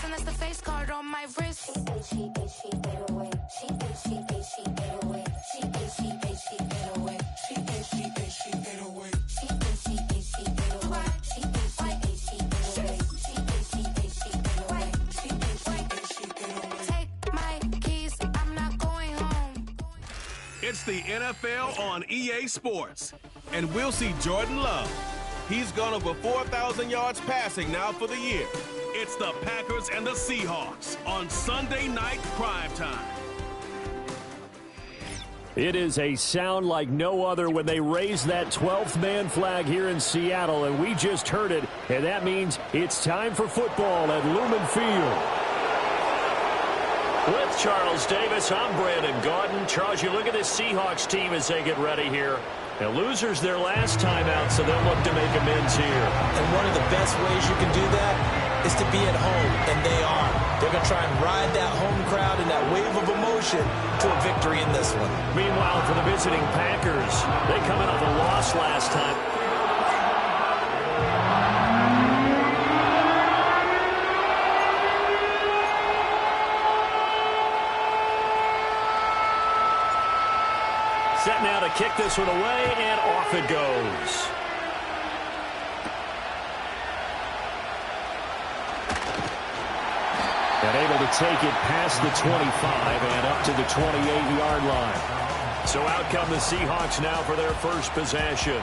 and that's the face card on my wrist. She 808. She 808. She 808. She 808. She 808. She 808. She 808. She 808. She 808. Take my keys, I'm not going home. It's the NFL on EA Sports, and we'll see Jordan Love. He's gone over 4,000 yards passing now for the year. It's the Packers and the Seahawks on Sunday night primetime. It is a sound like no other when they raise that 12th man flag here in Seattle, and we just heard it, and that means it's time for football at Lumen Field. With Charles Davis, I'm Brandon Gaudin. Charles, you look at this Seahawks team as they get ready here. The losers their last time out, so they'll look to make amends here. And one of the best ways you can do that is to be at home, and they are. They're going to try and ride that home crowd and that wave of emotion to a victory in this one. Meanwhile, for the visiting Packers, they come out of a loss last time. Set now to kick this one away, and off it goes. And able to take it past the 25 and up to the 28-yard line. So out come the Seahawks now for their first possession.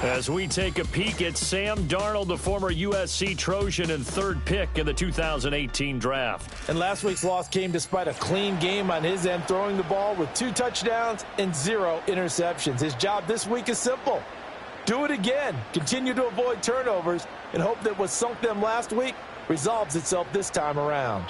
As we take a peek at Sam Darnold, the former USC Trojan and third pick in the 2018 draft. And last week's loss came despite a clean game on his end, throwing the ball with 2 touchdowns and 0 interceptions. His job this week is simple. Do it again. Continue to avoid turnovers and hope that what sunk them last week resolves itself this time around.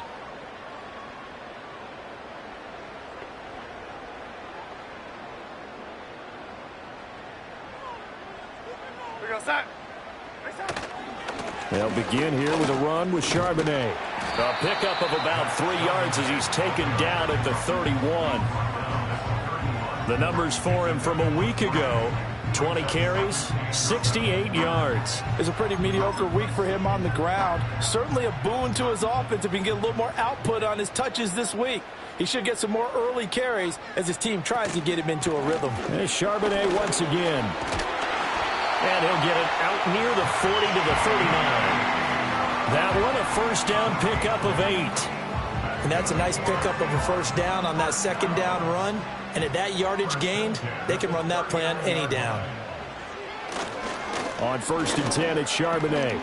They'll begin here with a run with Charbonnet. A pickup of about 3 yards as he's taken down at the 31. The numbers for him from a week ago: 20 carries, 68 yards. It's a pretty mediocre week for him on the ground. Certainly a boon to his offense if he can get a little more output on his touches this week. He should get some more early carries as his team tries to get him into a rhythm. There's Charbonnet once again. And he'll get it out near the 40 to the 39. That one a first down pickup of 8. And that's a nice pickup of a first down on that second down run. And at that yardage gained, they can run that play on any down. On 1st and 10, it's Charbonnet.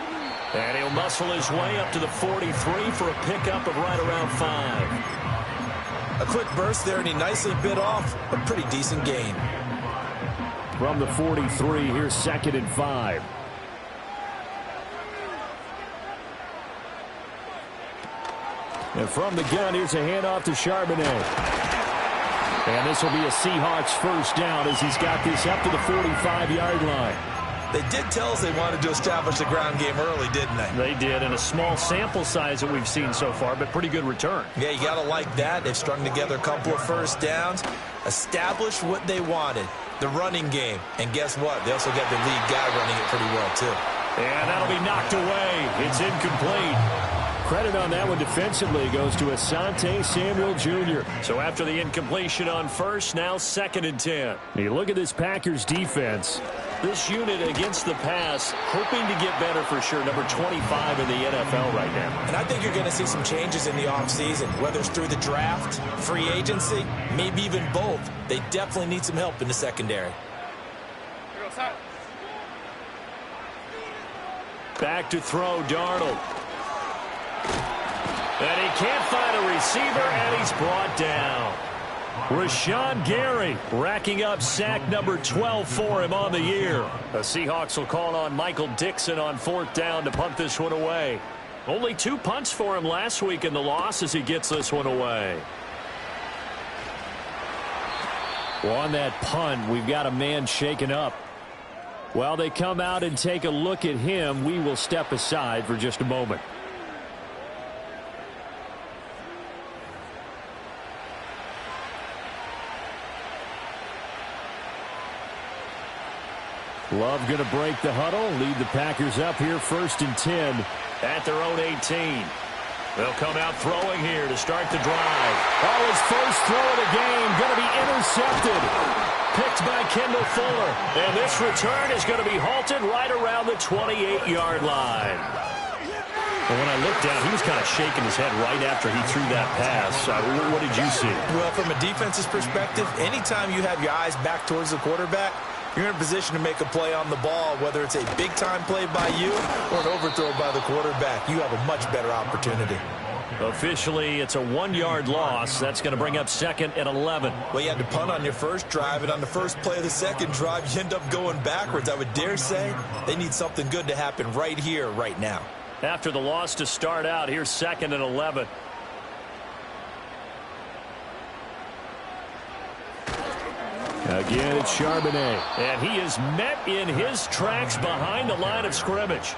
And he'll muscle his way up to the 43 for a pickup of right around 5. A quick burst there, and he nicely bit off a pretty decent gain. From the 43, here's 2nd and 5. And from the gun, here's a handoff to Charbonnet. And this will be a Seahawks first down as he's got this up to the 45-yard line. They did tell us they wanted to establish the ground game early, didn't they? They did, and a small sample size that we've seen so far, but pretty good return. Yeah, you got to like that. They've strung together a couple of first downs, established what they wanted, the running game. And guess what? They also got the lead guy running it pretty well, too. And that'll be knocked away. It's incomplete. Credit on that one defensively goes to Asante Samuel Jr. So after the incompletion on first, now 2nd and 10. You look at this Packers defense. This unit against the pass, hoping to get better for sure. Number 25 in the NFL right now. And I think you're going to see some changes in the offseason, whether it's through the draft, free agency, maybe even both. They definitely need some help in the secondary. Back to throw, Darnold. And he can't find a receiver, and he's brought down. Rashawn Gary racking up sack number 12 for him on the year. The Seahawks will call on Michael Dixon on 4th down to punt this one away. Only 2 punts for him last week in the loss as he gets this one away. Well, on that punt, we've got a man shaken up. While they come out and take a look at him, we will step aside for just a moment. Love going to break the huddle, lead the Packers up here 1st and 10 at their own 18. They'll come out throwing here to start the drive. Oh, his first throw of the game going to be intercepted. Picked by Kendall Fuller. And this return is going to be halted right around the 28-yard line. And when I looked down, he was kind of shaking his head right after he threw that pass. What did you see? Well, from a defense's perspective, anytime you have your eyes back towards the quarterback, you're in a position to make a play on the ball, whether it's a big-time play by you or an overthrow by the quarterback. You have a much better opportunity. Officially, it's a 1-yard loss. That's going to bring up 2nd and 11. Well, you had to punt on your first drive, and on the first play of the second drive, you end up going backwards. I would dare say they need something good to happen right here, right now. After the loss to start out, here's 2nd and 11. Again, it's Charbonnet. And he is met in his tracks behind the line of scrimmage.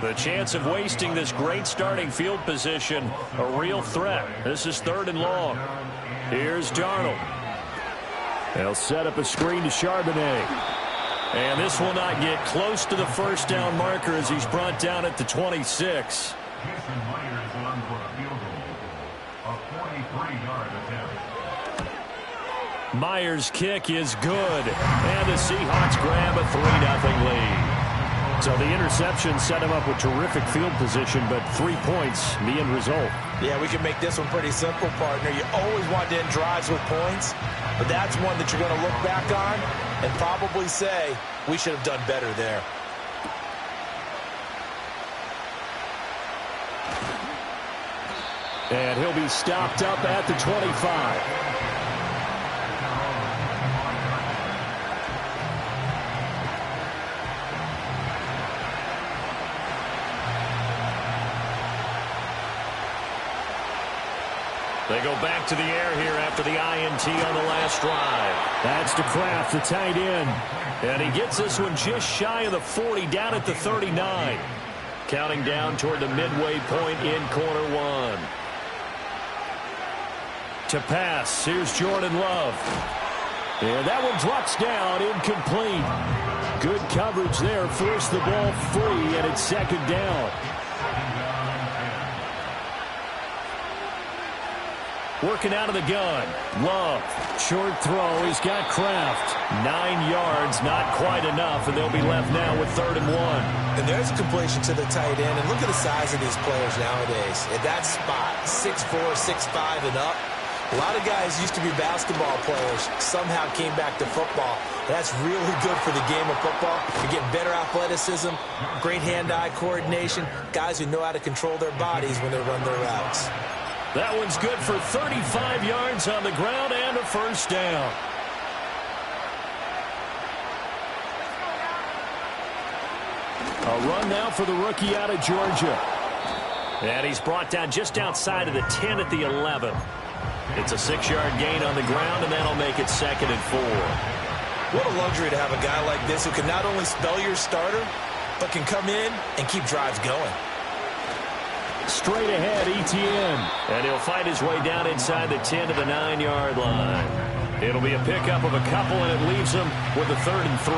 The chance of wasting this great starting field position, a real threat. This is 3rd and long. Here's Darnold. They'll set up a screen to Charbonnet. And this will not get close to the first down marker as he's brought down at the 26. Myers' kick is good. And the Seahawks grab a 3-0 lead. So the interception set him up with terrific field position, but 3 points, the end result. Yeah, we can make this one pretty simple, partner. You always want to end drives with points, but that's one that you're going to look back on and probably say, we should have done better there. And he'll be stopped up at the 25. They go back to the air here after the INT on the last drive. That's to Kraft, the tight end. And he gets this one just shy of the 40, down at the 39. Counting down toward the midway point in corner one. To pass, here's Jordan Love. And that one drops down, incomplete. Good coverage there, forced the ball free, and it's 2nd down. Working out of the gun. Love. Short throw. He's got Kraft. 9 yards. Not quite enough. And they'll be left now with 3rd and 1. And there's a completion to the tight end. And look at the size of these players nowadays. At that spot, 6'4", 6'5", and up. A lot of guys used to be basketball players. Somehow came back to football. That's really good for the game of football. You're getting better athleticism, great hand-eye coordination, guys who know how to control their bodies when they run their routes. That one's good for 35 yards on the ground and a 1st down. A run now for the rookie out of Georgia. And he's brought down just outside of the 10 at the 11. It's a 6-yard gain on the ground, and that'll make it 2nd and 4. What a luxury to have a guy like this who can not only spell your starter, but can come in and keep drives going. Straight ahead, Etienne. And he'll fight his way down inside the 10 to the 9-yard line. It'll be a pickup of a couple, and it leaves him with a 3rd and 3.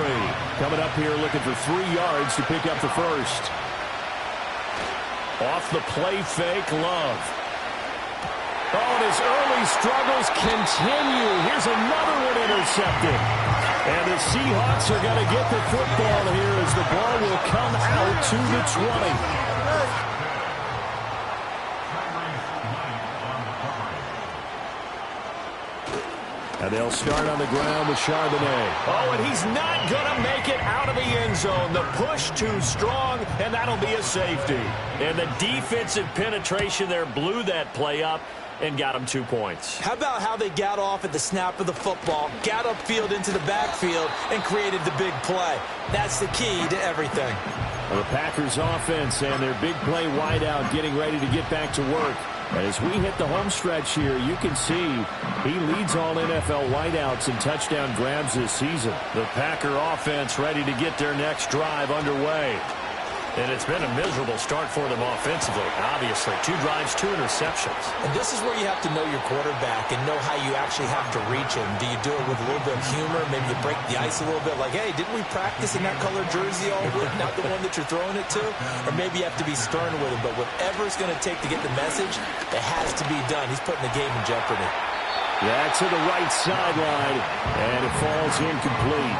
Coming up here looking for 3 yards to pick up the first. Off the play fake, Love. Oh, and his early struggles continue. Here's another one intercepted. And the Seahawks are going to get the football here as the ball will come out to the 20. And they'll start on the ground with Charbonnet. Oh, and he's not going to make it out of the end zone. The push too strong, and that'll be a safety. And the defensive penetration there blew that play up and got him 2 points. How about how they got off at the snap of the football, got upfield into the backfield, and created the big play? That's the key to everything. Well, the Packers offense and their big play wideout getting ready to get back to work. And as we hit the home stretch here, you can see he leads all NFL wideouts and touchdown grabs this season. The Packer offense ready to get their next drive underway. And it's been a miserable start for them offensively, obviously. 2 drives, 2 interceptions. And this is where you have to know your quarterback and know how you actually have to reach him. Do you do it with a little bit of humor? Maybe you break the ice a little bit like, hey, didn't we practice in that color jersey all week? Not the one that you're throwing it to? Or maybe you have to be stern with him. But whatever it's going to take to get the message, it has to be done. He's putting the game in jeopardy. Back to the right sideline, and it falls incomplete.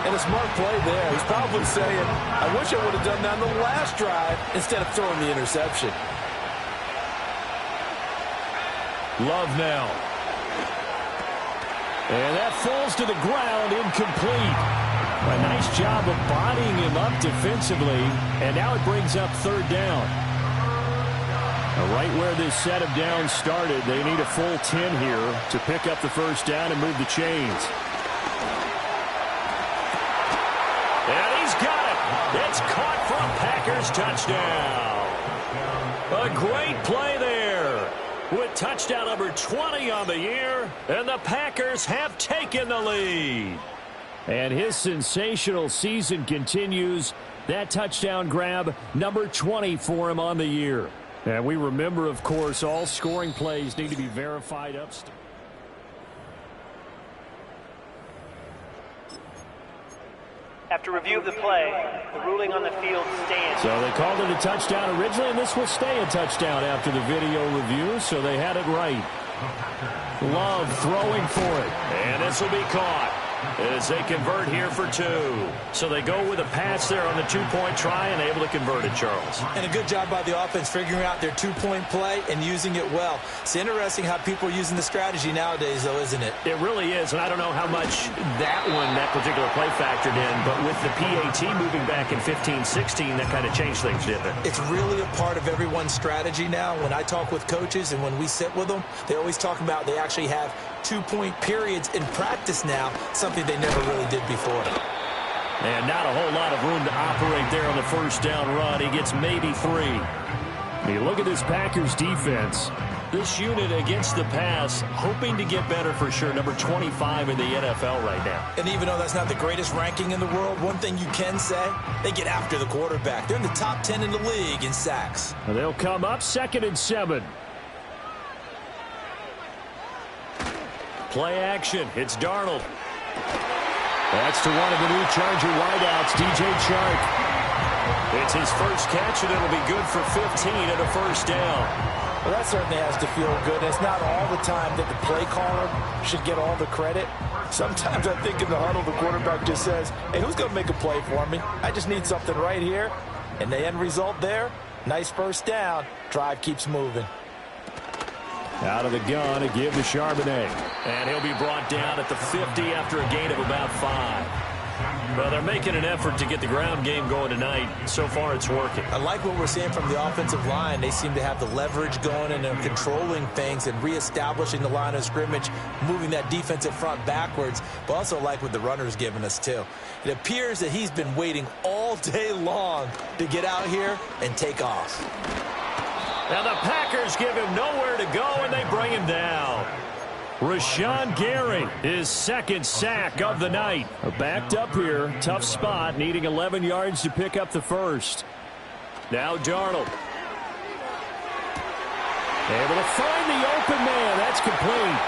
And a smart play there. He's probably saying, I wish I would have done that on the last drive instead of throwing the interception. Love now. And that falls to the ground, incomplete. A nice job of bodying him up defensively, and now it brings up 3rd down. Right where this set of downs started, they need a full 10 here to pick up the 1st down and move the chains. And he's got it. It's caught for a Packers touchdown. A great play there with touchdown number 20 on the year, and the Packers have taken the lead. And his sensational season continues. That touchdown grab, number 20 for him on the year. And we remember, of course, all scoring plays need to be verified upstairs. After review of the play, the ruling on the field stands. So they called it a touchdown originally, and this will stay a touchdown after the video review, so they had it right. Love throwing for it, and this will be caught as they convert here for 2. So they go with a pass there on the 2-point try and able to convert it, Charles. And a good job by the offense figuring out their 2-point play and using it well. It's interesting how people are using the strategy nowadays, though, isn't it? It really is, and I don't know how much that particular play factored in, but with the PAT moving back in 15-16, that kind of changed things, didn't it? It's really a part of everyone's strategy now. When I talk with coaches and when we sit with them, they always talk about they actually have 2-point periods in practice now, something they never really did before. And not a whole lot of room to operate there on the 1st down run. He gets maybe 3. You look at this Packers defense. This unit against the pass, hoping to get better for sure. Number 25 in the NFL right now. And even though that's not the greatest ranking in the world, one thing you can say, they get after the quarterback. They're in the top 10 in the league in sacks. And they'll come up 2nd and 7. Play action. It's Darnold. That's to one of the new Charger wideouts, DJ Chark. It's his first catch, and it'll be good for 15 and a 1st down. Well, that certainly has to feel good. It's not all the time that the play caller should get all the credit. Sometimes I think in the huddle, the quarterback just says, hey, who's going to make a play for me? I just need something right here. And the end result there, nice 1st down. Drive keeps moving. Out of the gun, a give to Charbonnet. And he'll be brought down at the 50 after a gain of about 5. Well, they're making an effort to get the ground game going tonight. So far, it's working. I like what we're seeing from the offensive line. They seem to have the leverage going and they're controlling things and reestablishing the line of scrimmage, moving that defensive front backwards, but also like what the runner's giving us, too. It appears that he's been waiting all day long to get out here and take off. Now the Packers give him nowhere to go, and they bring him down. Rashawn Gary, his 2nd sack of the night. Backed up here, tough spot, needing 11 yards to pick up the 1st. Now Darnold. Able to find the open man. That's complete.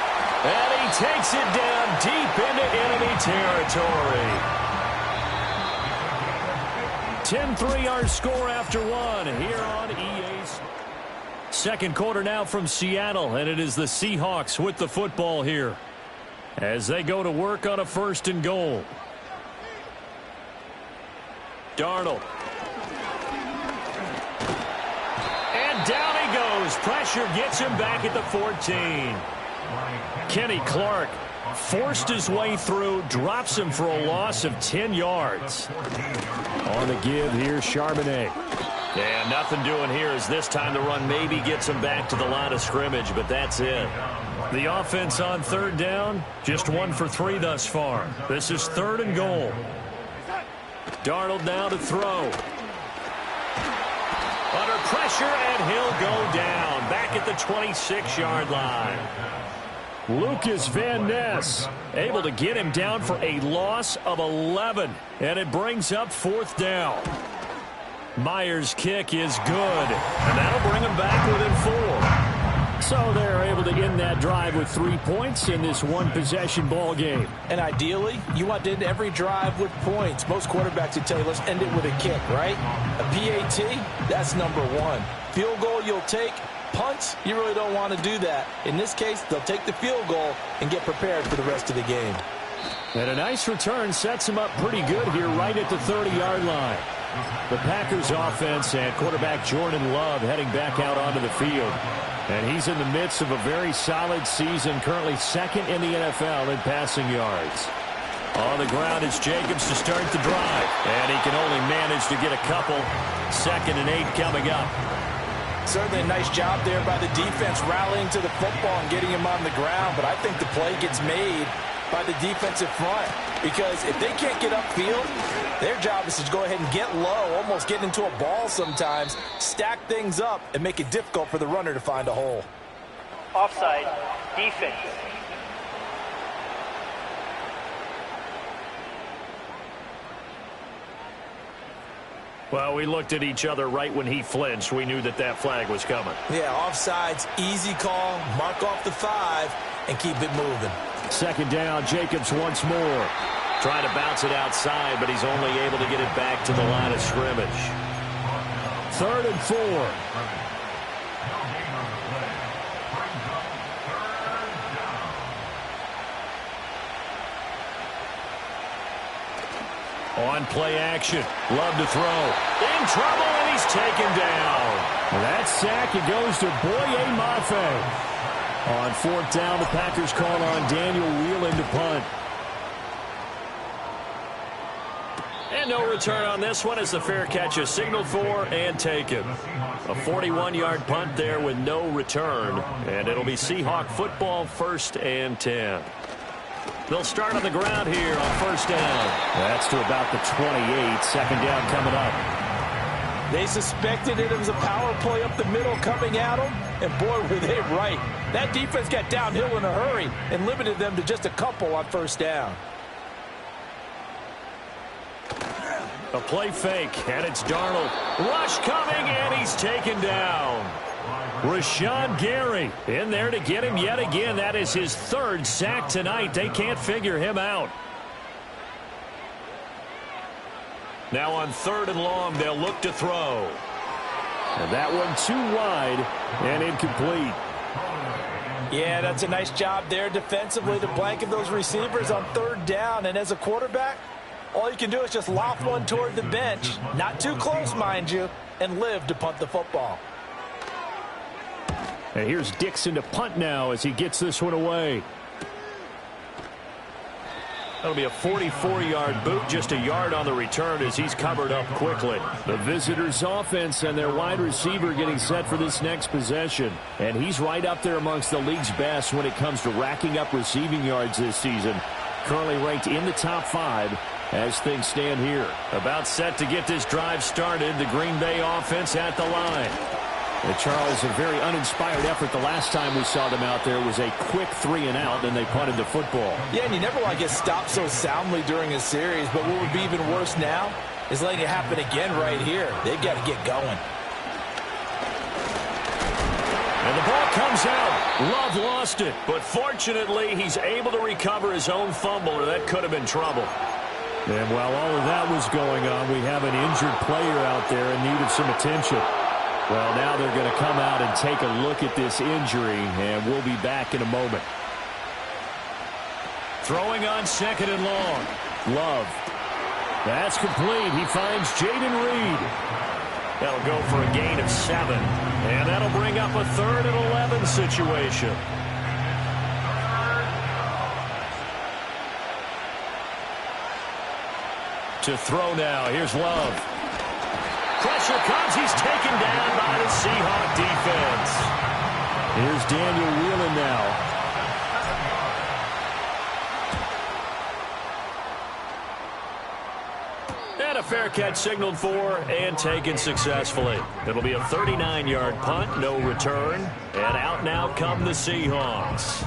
And he takes it down deep into enemy territory. 10-3 our score after 1 here on EA Sports. 2nd quarter now from Seattle, and it is the Seahawks with the football here as they go to work on a 1st and goal. Darnold. And down he goes. Pressure gets him back at the 14. Kenny Clark forced his way through, drops him for a loss of 10 yards. On the give here, Charbonnet. And nothing doing here as this time the run maybe gets him back to the line of scrimmage, but that's it. The offense on 3rd down, just 1 for 3 thus far. This is 3rd and goal. Darnold now to throw. Under pressure, and he'll go down. Back at the 26-yard line. Lucas Van Ness able to get him down for a loss of 11. And it brings up 4th down. Myers' kick is good, and that'll bring them back within 4. So they're able to end that drive with 3 points in this one-possession ball game. And ideally, you want to end every drive with points. Most quarterbacks would tell you, let's end it with a kick, right? A PAT, that's number 1. Field goal you'll take. Punts, you really don't want to do that. In this case, they'll take the field goal and get prepared for the rest of the game. And a nice return sets him up pretty good here right at the 30-yard line. The Packers offense and quarterback Jordan Love heading back out onto the field. And he's in the midst of a very solid season, currently second in the NFL in passing yards. On the ground is Jacobs to start the drive. And he can only manage to get a couple. 2nd and 8 coming up. Certainly a nice job there by the defense rallying to the football and getting him on the ground. But I think the play gets made by the defensive front, because if they can't get upfield, their job is to go ahead and get low, almost get into a ball sometimes, stack things up, and make it difficult for the runner to find a hole. Offside, defense. Well, we looked at each other right when he flinched. We knew that that flag was coming. Yeah, offsides, easy call, mark off the 5, and keep it moving. 2nd down, Jacobs once more. Trying to bounce it outside, but he's only able to get it back to the line of scrimmage. 3rd and 4. On play action. Love to throw. In trouble, and he's taken down. That sack, it goes to Boye Mafe. On 4th down, the Packers call on Daniel Whelan to punt. And no return on this one as the fair catch is signaled for and taken. A 41-yard punt there with no return. And it'll be Seahawk football, 1st and 10. They'll start on the ground here on 1st down. That's to about the 28. 2nd down coming up. They suspected it was a power play up the middle coming at them, and boy, were they right. That defense got downhill in a hurry and limited them to just a couple on 1st down. A play fake, and it's Darnold. Rush coming, and he's taken down. Rashawn Gary in there to get him yet again. That is his 3rd sack tonight. They can't figure him out. Now on 3rd and long, they'll look to throw. And that one too wide and incomplete. Yeah, that's a nice job there defensively to blanket those receivers on 3rd down. And as a quarterback, all you can do is just loft one toward the bench. Not too close, mind you, and live to punt the football. And here's Dixon to punt now as he gets this one away. That'll be a 44-yard boot, just a yard on the return as he's covered up quickly. The visitors' offense and their wide receiver getting set for this next possession. And he's right up there amongst the league's best when it comes to racking up receiving yards this season. Currently ranked in the top 5 as things stand here. About set to get this drive started, the Green Bay offense at the line. And Charles, a very uninspired effort the last time we saw them out there was a quick 3-and-out, and they punted the football. Yeah, and you never want to get stopped so soundly during a series, but what would be even worse now is letting it happen again right here. They've got to get going. And the ball comes out. Love lost it, but fortunately he's able to recover his own fumble, or that could have been trouble. And while all of that was going on, we have an injured player out there in need of some attention. Well, now they're going to come out and take a look at this injury, and we'll be back in a moment. Throwing on 2nd and long. Love. That's complete. He finds Jaden Reed. That'll go for a gain of 7. And that'll bring up a 3rd and 11 situation. To throw now. Here's Love. Pressure comes. He's taken down by the Seahawk defense. Here's Daniel Whelan now. And a fair catch signaled for and taken successfully. It'll be a 39-yard punt, no return. And out now come the Seahawks.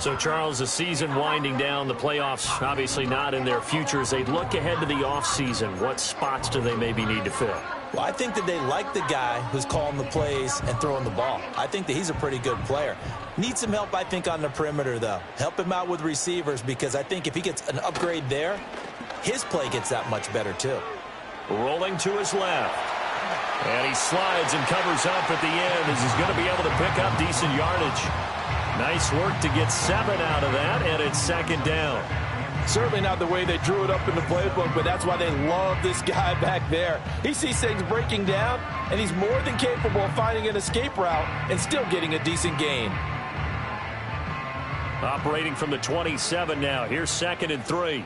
So, Charles, the season winding down, the playoffs obviously not in their future. As they look ahead to the offseason, what spots do they maybe need to fill? Well, I think that they like the guy who's calling the plays and throwing the ball. I think that he's a pretty good player. Needs some help, I think, on the perimeter, though. Help him out with receivers, because I think if he gets an upgrade there, his play gets that much better, too. Rolling to his left. And he slides and covers up at the end as he's going to be able to pick up decent yardage. Nice work to get 7 out of that, and it's second down. Certainly not the way they drew it up in the playbook, but that's why they love this guy back there. He sees things breaking down, and he's more than capable of finding an escape route and still getting a decent gain. Operating from the 27 now. Here's 2nd and 3.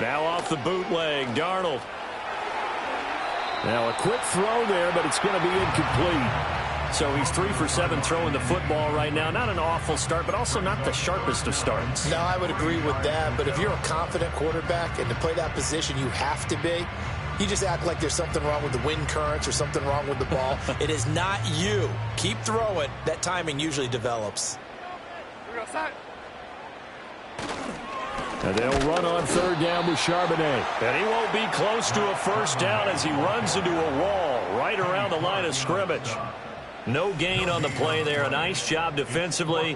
Now off the bootleg, Darnold. Now a quick throw there, but it's going to be incomplete. So he's 3 for 7 throwing the football right now. Not an awful start, but also not the sharpest of starts. No, I would agree with that. But if you're a confident quarterback and to play that position, you have to be. You just act like there's something wrong with the wind currents or something wrong with the ball. It is not you. Keep throwing. That timing usually develops. And they'll run on 3rd down with Charbonnet. And he won't be close to a first down as he runs into a wall right around the line of scrimmage. No gain on the play there. A nice job defensively.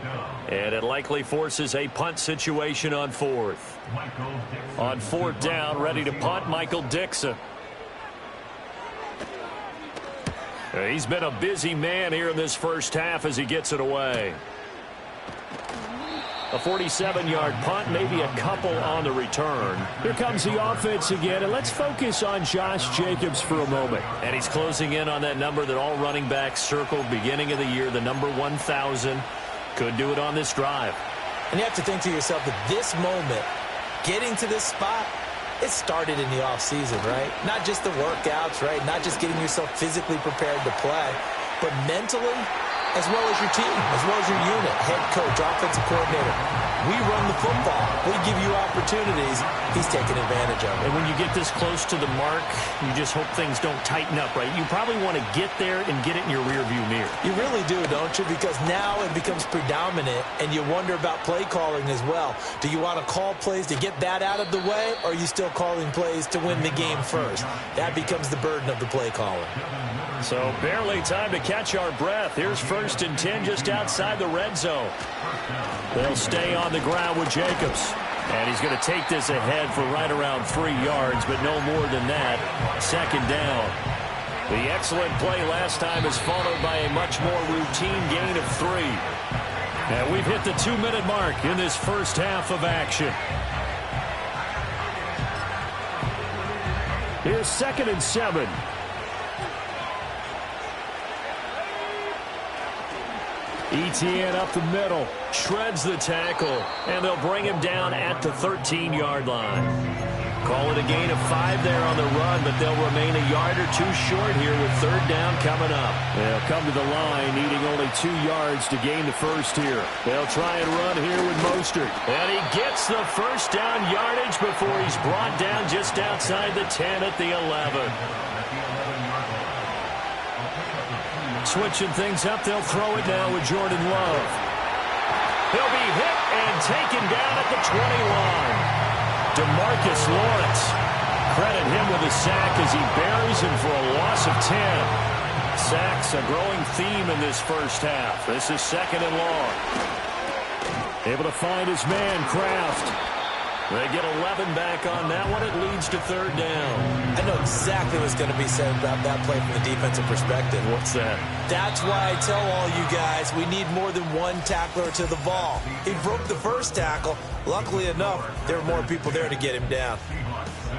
And it likely forces a punt situation on 4th. On 4th down, ready to punt, Michael Dixon. He's been a busy man here in this first half as he gets it away. A 47-yard punt, maybe a couple on the return. Here comes the offense again, and let's focus on Josh Jacobs for a moment. And he's closing in on that number that all running backs circled beginning of the year, the number 1,000. Could do it on this drive. And you have to think to yourself that this moment, getting to this spot, it started in the offseason, right? Not just the workouts, right? Not just getting yourself physically prepared to play, but mentally, as well as your team, as well as your unit, head coach, offensive coordinator. We run the football. We give you opportunities. He's taking advantage of it. And when you get this close to the mark, you just hope things don't tighten up, right? You probably want to get there and get it in your rearview mirror. You really do, don't you? Because now it becomes predominant, and you wonder about play calling as well. Do you want to call plays to get that out of the way, or are you still calling plays to win the game first? That becomes the burden of the play caller. So barely time to catch our breath. Here's 1st and 10 just outside the red zone. They'll stay on the ground with Jacobs. And he's going to take this ahead for right around 3 yards, but no more than that. 2nd down. The excellent play last time is followed by a much more routine gain of 3. And we've hit the 2-minute mark in this first half of action. Here's 2nd and 7. Etienne up the middle, shreds the tackle, and they'll bring him down at the 13-yard line. Call it a gain of 5 there on the run, but they'll remain a yard or 2 short here with 3rd down coming up. They'll come to the line needing only 2 yards to gain the first here. They'll try and run here with Mostert. And he gets the first down yardage before he's brought down just outside the 10 at the 11. Switching things up, they'll throw it now with Jordan Love. He'll be hit and taken down at the 21. DeMarcus Lawrence. Credit him with a sack as he buries him for a loss of 10. Sacks a growing theme in this first half. This is 2nd and long. Able to find his man, Kraft. They get 11 back on that one. It leads to 3rd down. I know exactly what's going to be said about that play from the defensive perspective. What's that? That's why I tell all you guys we need more than one tackler to the ball. He broke the first tackle. Luckily enough, there were more people there to get him down.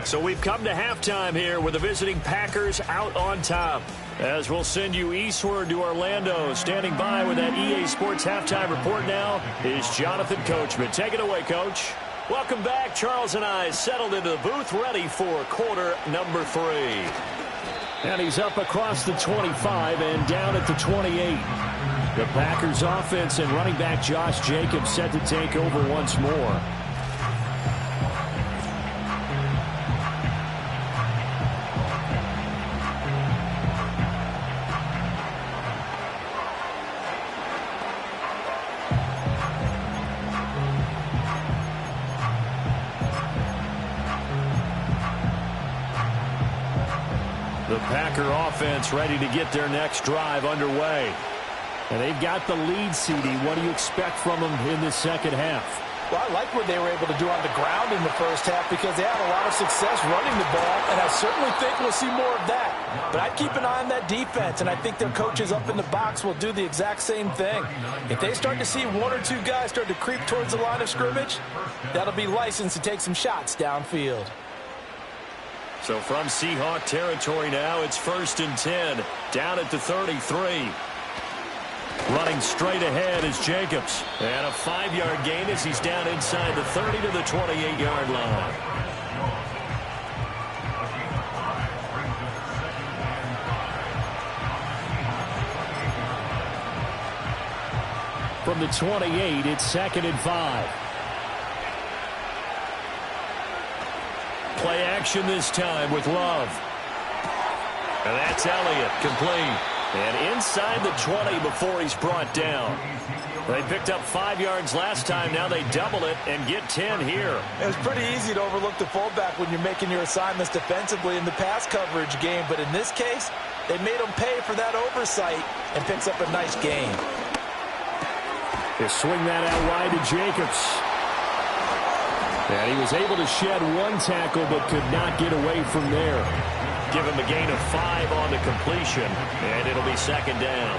So we've come to halftime here with the visiting Packers out on top. As we'll send you eastward to Orlando. Standing by with that EA Sports halftime report now is Jonathan Coachman. Take it away, Coach. Welcome back. Charles and I settled into the booth, ready for quarter number 3. And he's up across the 25 and down at the 28. The Packers offense and running back Josh Jacobs set to take over once more. Packer offense ready to get their next drive underway. And they've got the lead, CD. What do you expect from them in the second half? Well, I like what they were able to do on the ground in the first half because they had a lot of success running the ball, and I certainly think we'll see more of that. But I'd keep an eye on that defense, and I think their coaches up in the box will do the exact same thing. If they start to see one or two guys start to creep towards the line of scrimmage, that'll be licensed to take some shots downfield. So from Seahawk territory now, it's 1st and 10, down at the 33. Running straight ahead is Jacobs. And a 5-yard gain as he's down inside the 30 to the 28-yard line. From the 28, it's 2nd and 5. Play action this time with Love. And that's Elliott, complete. And inside the 20 before he's brought down. They picked up 5 yards last time. Now they double it and get 10 here. It was pretty easy to overlook the fullback when you're making your assignments defensively in the pass coverage game. But in this case, they made him pay for that oversight and picks up a nice gain. They swing that out wide to Jacobs. And he was able to shed one tackle but could not get away from there. Give him a gain of 5 on the completion, and it'll be 2nd down.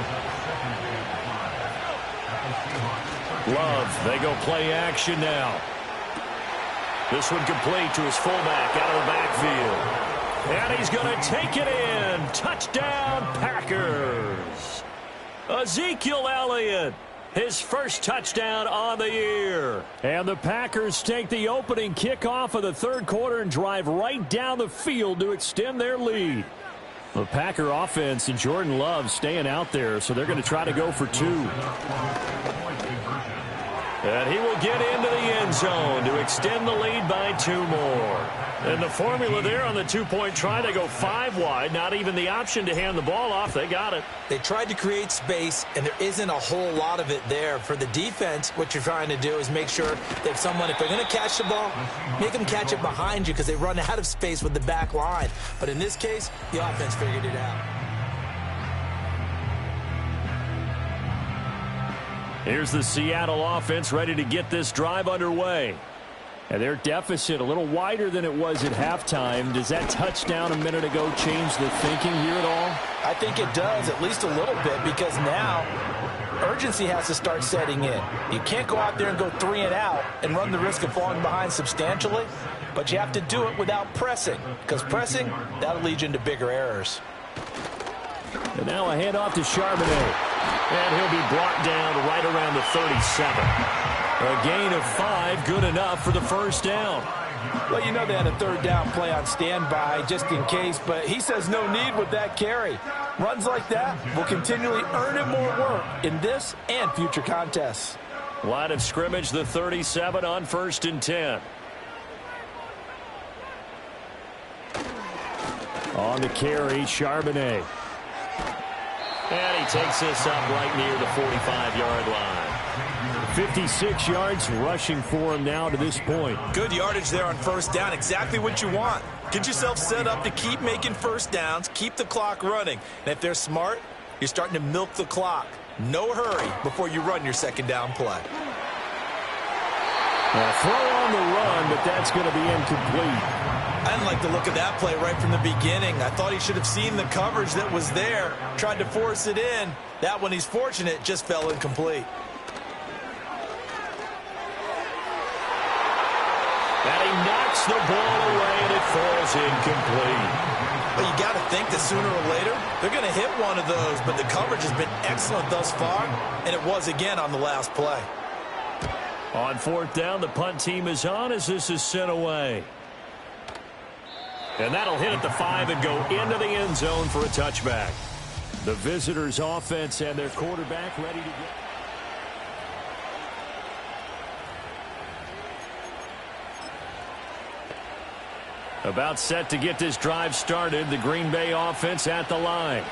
Love, they go play action now. This one complete to his fullback out of the backfield. And he's going to take it in. Touchdown, Packers. Ezekiel Elliott, his first touchdown on the year. And the Packers take the opening kickoff of the third quarter and drive right down the field to extend their lead. The Packer offense and Jordan Love staying out there, so they're going to try to go for 2. And he will get into the end zone to extend the lead by 2 more. And the formula there on the 2-point try, they go 5 wide. Not even the option to hand the ball off. They got it. They tried to create space, and there isn't a whole lot of it there. For the defense, what you're trying to do is make sure that someone, if they're going to catch the ball, make them catch it behind you because they run out of space with the back line. But in this case, the offense figured it out. Here's the Seattle offense ready to get this drive underway. And their deficit a little wider than it was at halftime. Does that touchdown a minute ago change the thinking here at all? I think it does, at least a little bit, because now urgency has to start setting in. You can't go out there and go 3 and out and run the risk of falling behind substantially, but you have to do it without pressing, because pressing, that'll lead you into bigger errors. And now a handoff to Charbonnet. And he'll be brought down right around the 37. A gain of 5, good enough for the first down. Well, you know they had a third down play on standby just in case, but he says no need with that carry. Runs like that will continually earn him more work in this and future contests. Line of scrimmage, the 37 on 1st and 10. On the carry, Charbonnet. And he takes this up right near the 45-yard line. 56 yards rushing for him now to this point. Good yardage there on first down. Exactly what you want. Get yourself set up to keep making first downs, keep the clock running. And if they're smart, you're starting to milk the clock. No hurry before you run your second down play. A throw on the run, but that's going to be incomplete. I didn't like the look of that play right from the beginning. I thought he should have seen the coverage that was there, tried to force it in. That one, he's fortunate, just fell incomplete. And he knocks the ball away, and it falls incomplete. But you got to think that sooner or later, they're going to hit one of those. But the coverage has been excellent thus far, and it was again on the last play. On 4th down, the punt team is on as this is sent away. And that'll hit at the 5 and go into the end zone for a touchback. The visitors' offense and their quarterback ready to go. About set to get this drive started. The Green Bay offense at the line.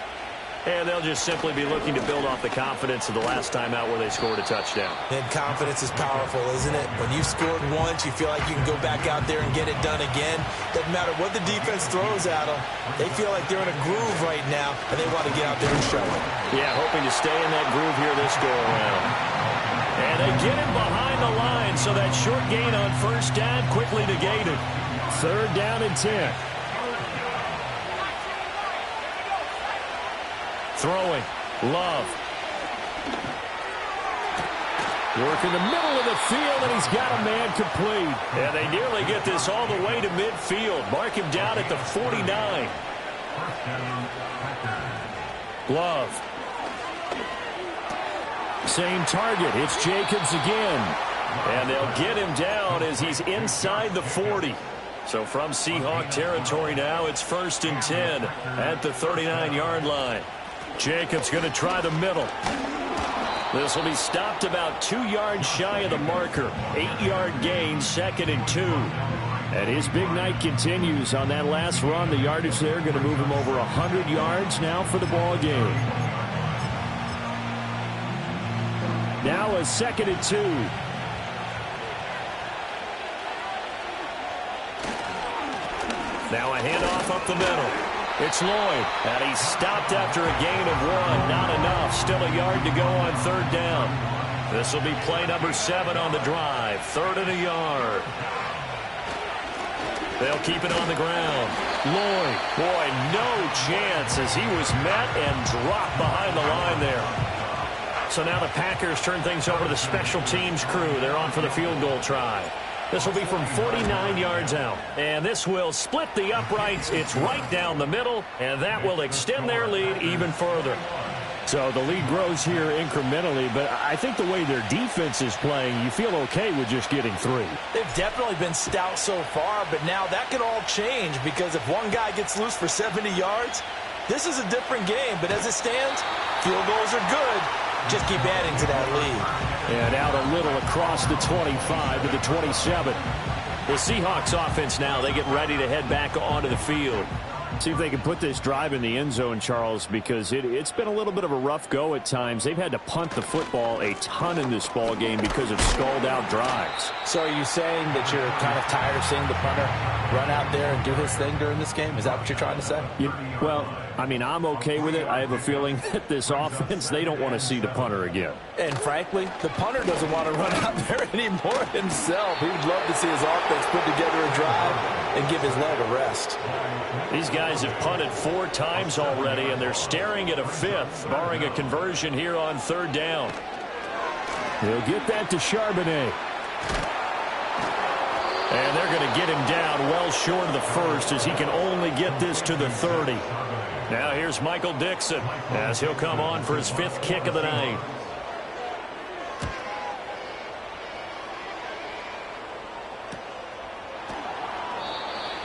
And they'll just simply be looking to build off the confidence of the last time out where they scored a touchdown. And confidence is powerful, isn't it? When you scored once, you feel like you can go back out there and get it done again. Doesn't matter what the defense throws at them. They feel like they're in a groove right now, and they want to get out there and show it. Yeah, hoping to stay in that groove here this go-around. And they get him behind the line, so that short gain on first down quickly negated. 3rd down and 10. Throwing. Love. Working the middle of the field, and he's got a man complete. And they nearly get this all the way to midfield. Mark him down at the 49. Love. Same target. It's Jacobs again. And they'll get him down as he's inside the 40. So from Seahawk territory now, it's 1st and 10 at the 39-yard line. Jacobs going to try the middle. This will be stopped about 2 yards shy of the marker. 8-yard gain, 2nd and 2. And his big night continues on that last run. The yardage there going to move him over 100 yards now for the ball game. Now a 2nd and 2. Now a handoff up the middle. It's Lloyd, and he's stopped after a gain of 1. Not enough. Still a yard to go on 3rd down. This will be play number 7 on the drive. 3rd and a yard. They'll keep it on the ground. Lloyd, boy, no chance as he was met and dropped behind the line there. So now the Packers turn things over to the special teams crew. They're on for the field goal try. This will be from 49 yards out. And this will split the uprights. It's right down the middle, and that will extend their lead even further. So the lead grows here incrementally, but I think the way their defense is playing, you feel okay with just getting 3. They've definitely been stout so far, but now that could all change because if one guy gets loose for 70 yards, this is a different game. But as it stands, field goals are good. Just keep adding to that lead. And out a little across the 25 to the 27. The Seahawks offense now, they get ready to head back onto the field. See if they can put this drive in the end zone, Charles, because it's been a little bit of a rough go at times. They've had to punt the football a ton in this ball game because of stalled-out drives. So are you saying that you're kind of tired of seeing the punter run out there and do his thing during this game? Is that what you're trying to say? Well, I mean, I'm okay with it. I have a feeling that this offense, they don't want to see the punter again. And frankly, the punter doesn't want to run out there anymore himself. He would love to see his offense put together a drive and give his leg a rest. These guys have punted 4 times already, and they're staring at a 5th, barring a conversion here on 3rd down. They'll get that to Charbonnet. And they're going to get him down well short of the 1st as he can only get this to the 30. Now here's Michael Dixon as he'll come on for his 5th kick of the night.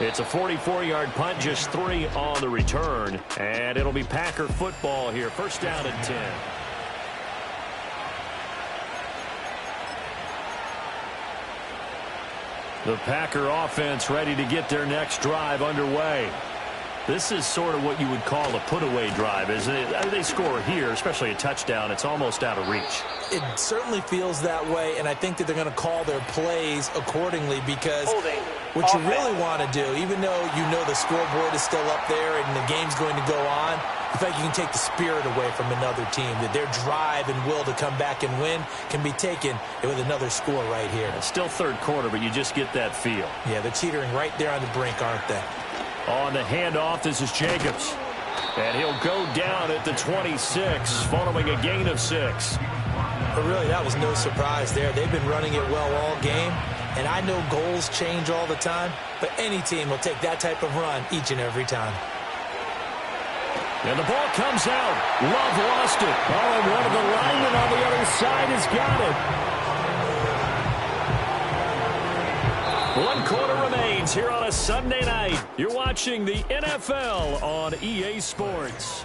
It's a 44-yard punt, just 3 on the return. And it'll be Packer football here. 1st down and 10. The Packer offense ready to get their next drive underway. This is sort of what you would call a put-away drive, isn't it? I mean, they score here, especially a touchdown. It's almost out of reach. It certainly feels that way, and I think that they're going to call their plays accordingly because what you really want to do, even though you know the scoreboard is still up there and the game's going to go on, you feel like you can take the spirit away from another team, that their drive and will to come back and win can be taken with another score right here. It's still 3rd quarter, but you just get that feel. Yeah, they're teetering right there on the brink, aren't they? On the handoff, this is Jacobs. And he'll go down at the 26 following a gain of 6. But really, that was no surprise there. They've been running it well all game. And I know goals change all the time, but any team will take that type of run each and every time. And the ball comes out. Love lost it. Oh, and one of the linemen on the other side has got it. 1 quarter remains here on a Sunday night. You're watching the NFL on EA Sports.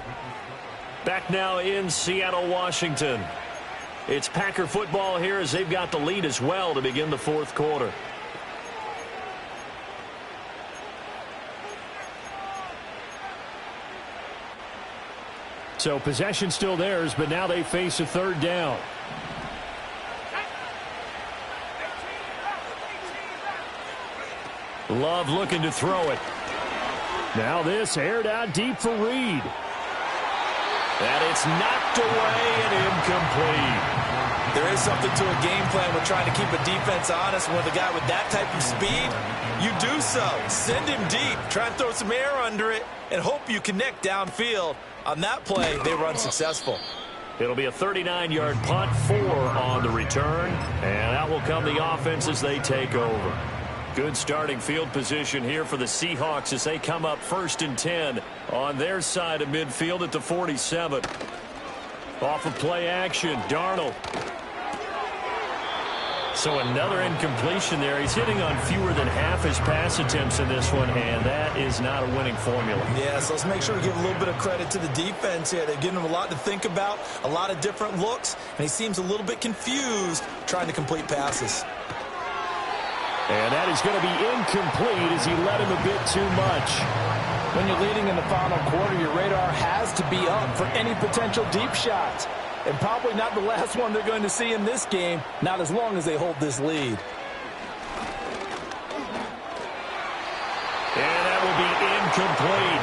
Back now in Seattle, Washington. It's Packer football here as they've got the lead as well to begin the 4th quarter. So possession still theirs, but now they face a third down. Love looking to throw it. Now this aired out deep for Reed. And it's knocked away and incomplete. There is something to a game plan with trying to keep a defense honest. With a guy with that type of speed, you do so. Send him deep. Try and throw some air under it and hope you connect downfield. On that play, they were unsuccessful. It'll be a 39-yard punt, 4 on the return. And out will come the offense as they take over. Good starting field position here for the Seahawks as they come up 1st and 10 on their side of midfield at the 47. Off of play action, Darnold. So another incompletion there. He's hitting on fewer than half his pass attempts in this one, and that is not a winning formula. Yeah, so let's make sure we give a little bit of credit to the defense here. They've given him a lot to think about, a lot of different looks, and he seems a little bit confused trying to complete passes. And that is going to be incomplete as he led him a bit too much. When you're leading in the final quarter, your radar has to be up for any potential deep shots. And probably not the last one they're going to see in this game, not as long as they hold this lead. And that will be incomplete.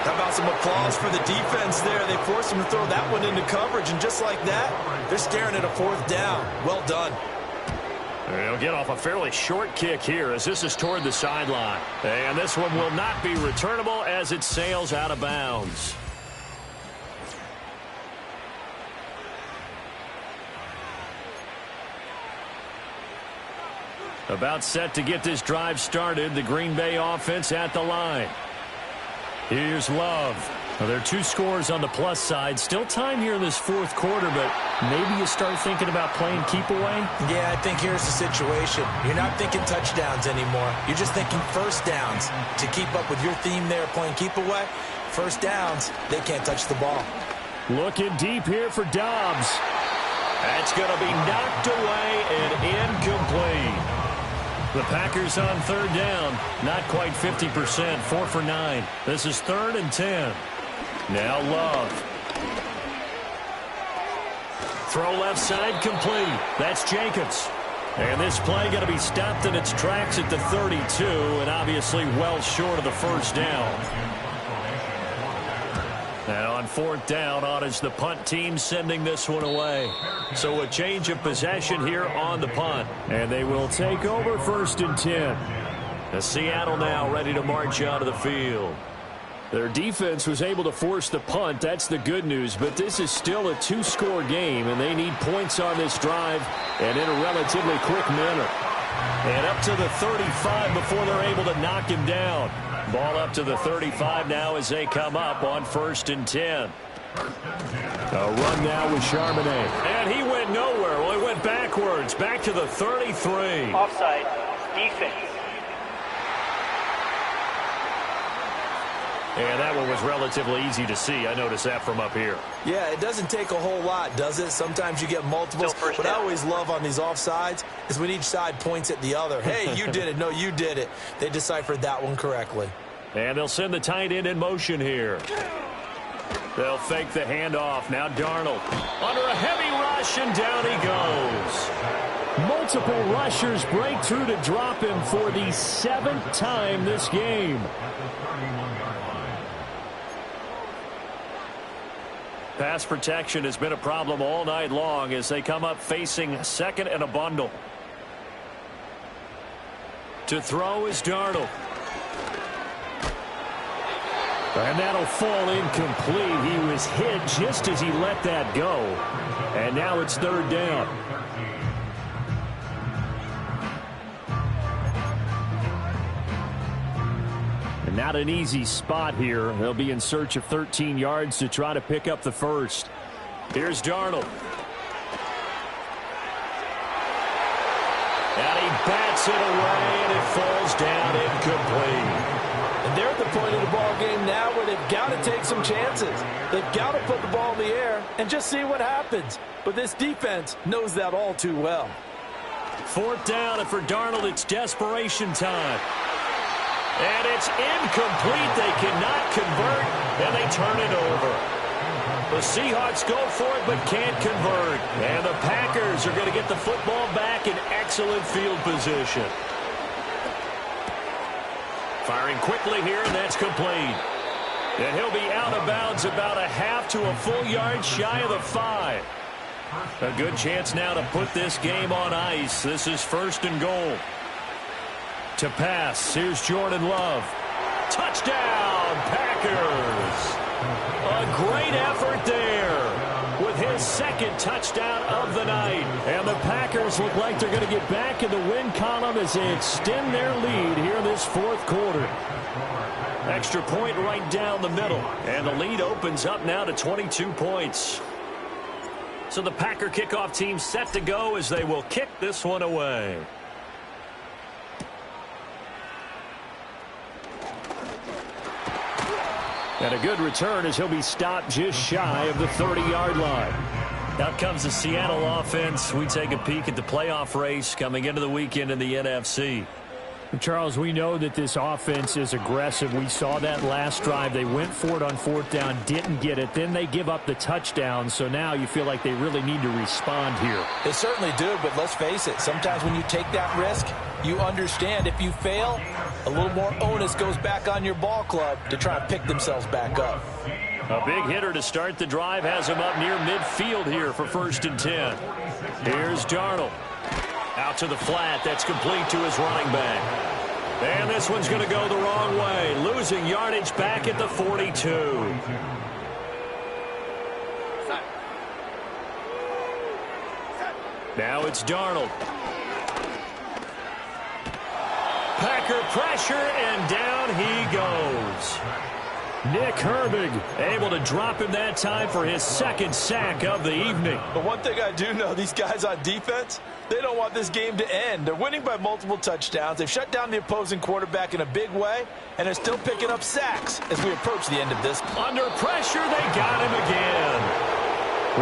How about some applause for the defense there? They forced him to throw that one into coverage, and just like that, they're staring at a 4th down. Well done. They'll get off a fairly short kick here as this is toward the sideline. And this one will not be returnable as it sails out of bounds. About set to get this drive started, the Green Bay offense at the line. Here's Love. Well, there are 2 scores on the plus side. Still time here in this 4th quarter, but maybe you start thinking about playing keep away? Yeah, I think here's the situation. You're not thinking touchdowns anymore. You're just thinking first downs. To keep up with your theme there, playing keep away, first downs, they can't touch the ball. Looking deep here for Dobbs. That's going to be knocked away and incomplete. The Packers on 3rd down. Not quite 50%. 4 for 9. This is 3rd and 10. Now Love. Throw left side complete. That's Jacobs. And this play going to be stopped in its tracks at the 32, and obviously well short of the first down. Now on 4th down, on is the punt team sending this one away. So a change of possession here on the punt. And they will take over 1st and 10. As Seattle now ready to march out of the field. Their defense was able to force the punt. That's the good news. But this is still a 2-score game, and they need points on this drive and in a relatively quick manner. And up to the 35 before they're able to knock him down. Ball up to the 35 now as they come up on 1st and 10. A run now with Charbonnet. And he went nowhere. Well, he went backwards. Back to the 33. Offside. Defense. And that one was relatively easy to see. I noticed that from up here. Yeah, it doesn't take a whole lot, does it? Sometimes you get multiples. What I always love on these offsides is when each side points at the other. Hey, you did it. No, you did it. They deciphered that one correctly. And they'll send the tight end in motion here. They'll fake the handoff. Now Darnold under a heavy rush, and down he goes. Multiple rushers break through to drop him for the 7th time this game. Pass protection has been a problem all night long as they come up facing 2nd and a bundle. To throw is Darnold. And that'll fall incomplete. He was hit just as he let that go. And now it's 3rd down. And not an easy spot here. They'll be in search of 13 yards to try to pick up the first. Here's Darnold. And he bats it away, and it falls down incomplete. And they're at the point of the ball game now where they've got to take some chances. They've got to put the ball in the air and just see what happens. But this defense knows that all too well. 4th down, and for Darnold, it's desperation time. And it's incomplete. They cannot convert, and they turn it over. The Seahawks go for it but can't convert. And the Packers are going to get the football back in excellent field position. Firing quickly here, and that's complete. And he'll be out of bounds about a half to a full yard shy of the 5. A good chance now to put this game on ice. This is 1st and goal. To pass, here's Jordan Love. Touchdown, Packers! A great effort there with his 2nd touchdown of the night. And the Packers look like they're going to get back in the win column as they extend their lead here in this 4th quarter. Extra point right down the middle. And the lead opens up now to 22 points. So the Packer kickoff team set to go as they will kick this one away. And a good return as he'll be stopped just shy of the 30-yard line. Out comes the Seattle offense. We take a peek at the playoff race coming into the weekend in the NFC. Charles, we know that this offense is aggressive. We saw that last drive. They went for it on 4th down, didn't get it. Then they give up the touchdown. So now you feel like they really need to respond here. They certainly do, but let's face it. Sometimes when you take that risk, you understand if you fail, a little more onus goes back on your ball club to try and pick themselves back up. A big hitter to start the drive has him up near midfield here for 1st and 10. Here's Darnold. Out to the flat. That's complete to his running back. And this one's going to go the wrong way. Losing yardage back at the 42. Now it's Darnold. Packer pressure, and down he goes. Nick Herbig able to drop him that time for his 2nd sack of the evening. But one thing I do know, these guys on defense, they don't want this game to end. They're winning by multiple touchdowns. They've shut down the opposing quarterback in a big way, and they're still picking up sacks as we approach the end of this. Under pressure, they got him again.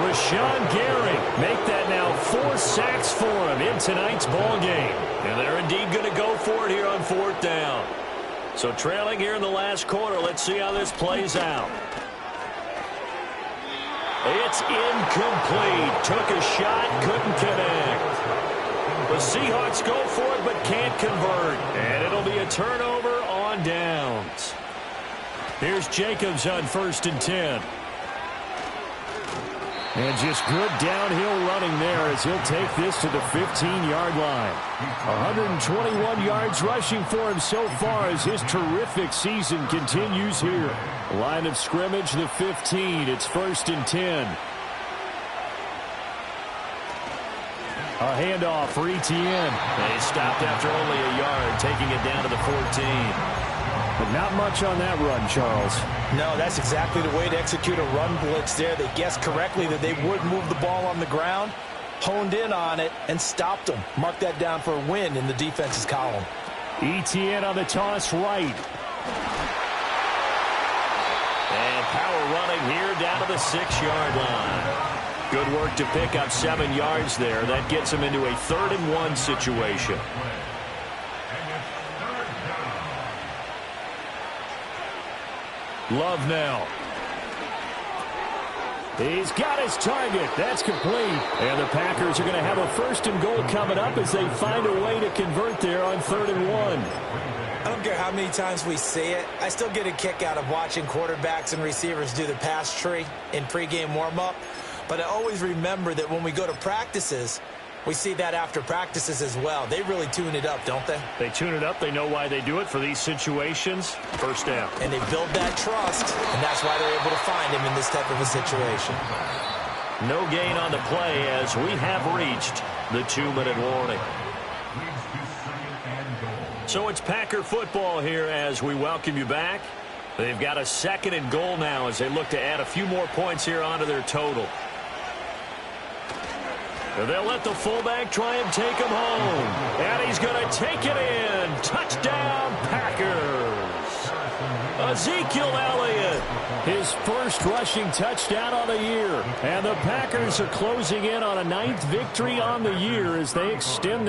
Rashawn Gary make that now 4 sacks for him in tonight's ball game. And they're indeed going to go for it here on 4th down. So trailing here in the last quarter, let's see how this plays out. It's incomplete. Took a shot, couldn't connect. The Seahawks go for it but can't convert. And it'll be a turnover on downs. Here's Jacobs on 1st and 10. And just good downhill running there as he'll take this to the 15-yard line. 121 yards rushing for him so far as his terrific season continues here. Line of scrimmage, the 15. It's 1st and 10. A handoff for Etienne. They stopped after only a yard, taking it down to the 14. But not much on that run, Charles. No, that's exactly the way to execute a run blitz there. They guessed correctly that they would move the ball on the ground, honed in on it, and stopped them. Mark that down for a win in the defense's column. Etienne on the toss right. And power running here down to the 6-yard line. Good work to pick up 7 yards there. That gets him into a 3rd and 1 situation. Love now. He's got his target. That's complete. And the Packers are going to have a 1st and goal coming up as they find a way to convert there on 3rd and 1. I don't care how many times we see it. I still get a kick out of watching quarterbacks and receivers do the pass tree in pregame warm-up. But I always remember that when we go to practices, we see that after practices as well. They really tune it up, don't they? They tune it up. They know why they do it for these situations. 1st down. And they build that trust, and that's why they're able to find him in this type of a situation. No gain on the play as we have reached the 2-minute warning. So it's Packer football here as we welcome you back. They've got a 2nd and goal now as they look to add a few more points here onto their total. They'll let the fullback try and take him home. And he's going to take it in. Touchdown, Packers. Ezekiel Elliott. His 1st rushing touchdown on the year. And the Packers are closing in on a 9th victory on the year as they extend their